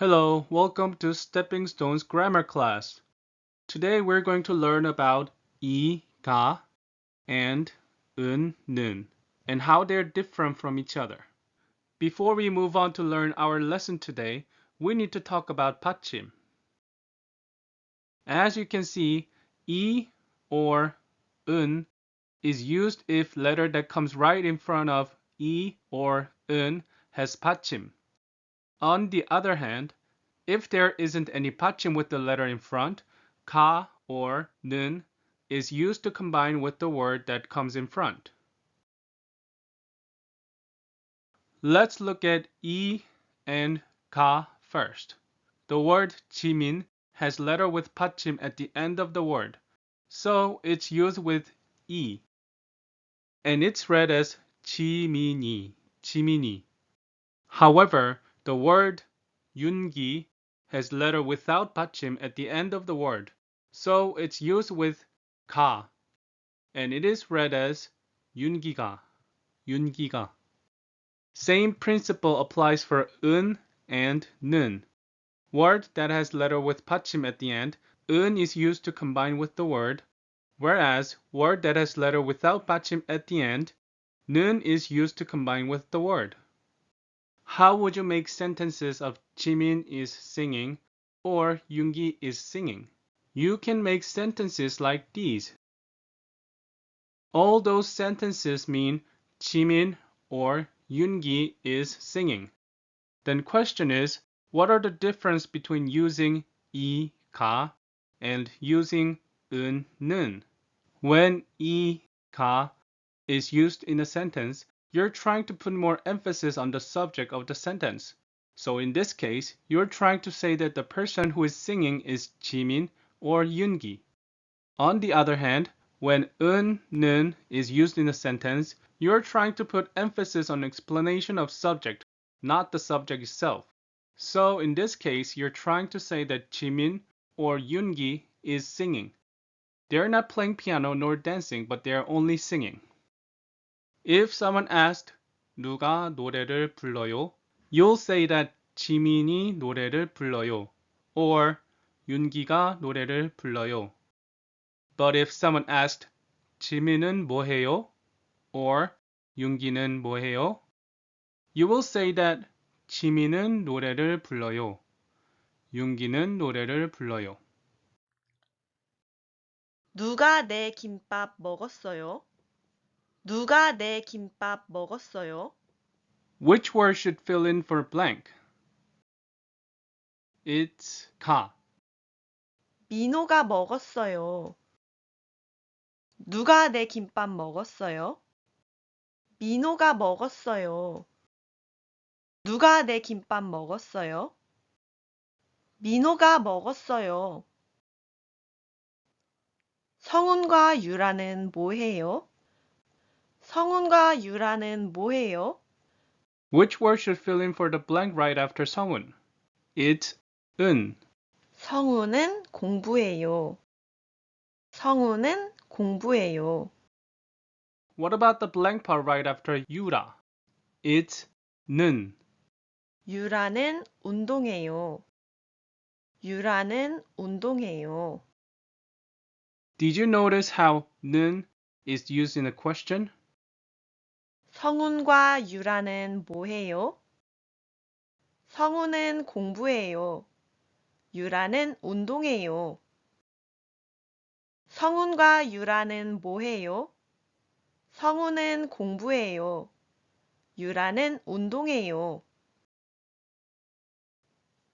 Hello, welcome to Stepping Stones grammar class. Today we're going to learn about 이, 가, and 은, 는, and how they're different from each other. Before we move on to learn our lesson today, we need to talk about 받침. As you can see, 이 or 은 is used if letter that comes right in front of 이 or 은 has 받침. On the other hand, if there isn't any 받침 with the letter in front, 가 or 는 is used to combine with the word that comes in front. Let's look at 이 and 가 first. The word 지민 has letter with 받침 at the end of the word, so it's used with 이, and it's read as 지민이, 지민이. However, the word 윤기 has letter without 받침 at the end of the word, so it's used with 가, and it is read as 윤기가, 윤기가. Same principle applies for 은 and 는. Word that has letter with 받침 at the end, 은 is used to combine with the word, whereas word that has letter without 받침 at the end, 는 is used to combine with the word. How would you make sentences of Jimin is singing or Yoongi is singing? You can make sentences like these. All those sentences mean Jimin or Yoongi is singing. Then question is, what are the difference between using 이, 가 and using 은, 는? When 이, 가 is used in a sentence, you're trying to put more emphasis on the subject of the sentence. So in this case, you're trying to say that the person who is singing is Jimin or Yoongi. On the other hand, when 은, 는 is used in a sentence, you're trying to put emphasis on explanation of subject, not the subject itself. So in this case, you're trying to say that Jimin or Yoongi is singing. They're not playing piano nor dancing, but they're only singing. If someone asked, 누가 노래를 불러요? You'll say that 지민이 노래를 불러요, or 윤기가 노래를 불러요. But if someone asked, 지민은 뭐 해요? Or 윤기는 뭐 해요? You will say that 지민은 노래를 불러요. 윤기는 노래를 불러요. 누가 내 김밥 먹었어요? 누가 내 김밥 먹었어요? Which word should fill in for blank? It's 가. 민호가 먹었어요. 누가 내 김밥 먹었어요? 민호가 먹었어요. 누가 내 김밥 먹었어요? 민호가 먹었어요. 성훈과 유라는 뭐해요? 성훈과 유라는 뭐해요? Which word should fill in for the blank right after 성훈? It's 은. 성훈은 공부해요. 성훈은 공부해요. What about the blank part right after 유라? It's 는. 유라는 운동해요. 유라는 운동해요. Did you notice how 는 is used in a question? 성훈과 유라는 뭐해요? 성훈은 공부해요. 유라는 운동해요. 성훈과 유라는 뭐해요? 성훈은 공부해요. 유라는 운동해요.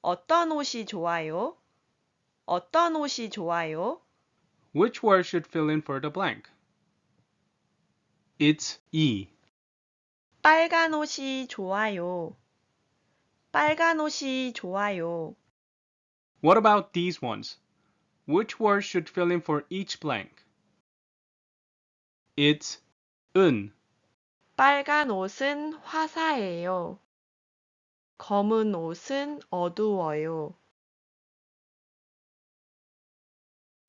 어떤 옷이 좋아요? 어떤 옷이 좋아요? Which word should fill in for the blank? It's 이. 빨간 옷이 좋아요. 빨간 옷이 좋아요. What about these ones? Which word should fill in for each blank? It's 은. 빨간 옷은 화사해요. 검은 옷은 어두워요.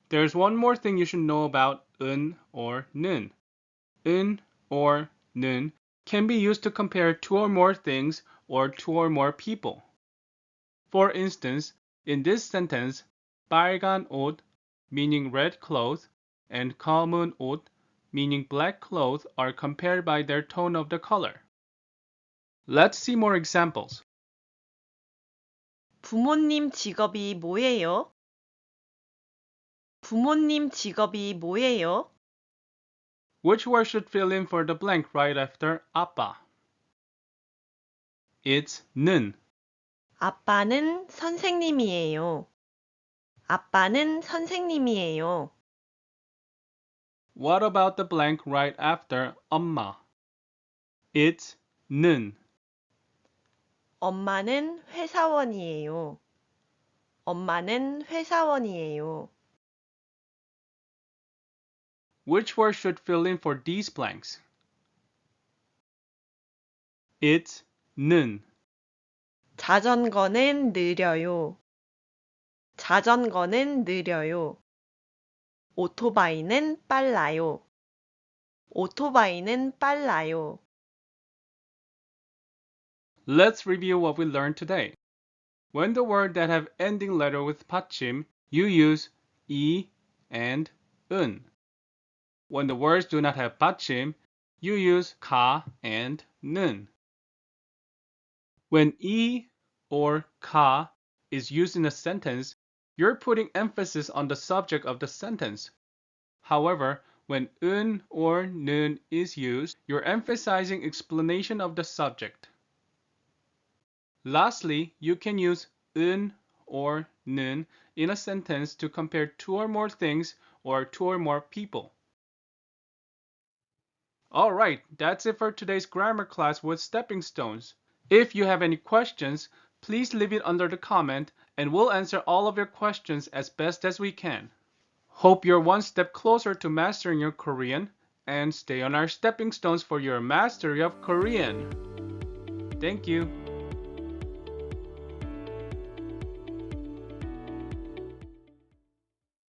There's one more thing you should know about 은 or 는. 은 or 는 can be used to compare two or more things or two or more people. For instance, in this sentence, 빨간 옷, meaning red clothes, and 검은 옷, meaning black clothes, are compared by their tone of the color. Let's see more examples. 부모님 직업이 뭐예요? 부모님 직업이 뭐예요? Which word should fill in for the blank right after 아빠? It's 는. 아빠는 선생님이에요. 아빠는 선생님이에요. What about the blank right after 엄마? It's 는. 엄마는 회사원이에요. 엄마는 회사원이에요. Which word should fill in for these blanks? It's 는. 자전거는 느려요. 자전거는 느려요. 오토바이는 빨라요. 오토바이는 빨라요. Let's review what we learned today. When the word that have ending letter with 받침, you use 이 and 은. When the words do not have 받침, you use 가 and 는. When 이 or 가 is used in a sentence, you're putting emphasis on the subject of the sentence. However, when 은 or 는 is used, you're emphasizing explanation of the subject. Lastly, you can use 은 or 는 in a sentence to compare two or more things or two or more people. Alright, that's it for today's grammar class with stepping stones. If you have any questions, please leave it under the comment and we'll answer all of your questions as best as we can. Hope you're one step closer to mastering your Korean and stay on our stepping stones for your mastery of Korean. Thank you.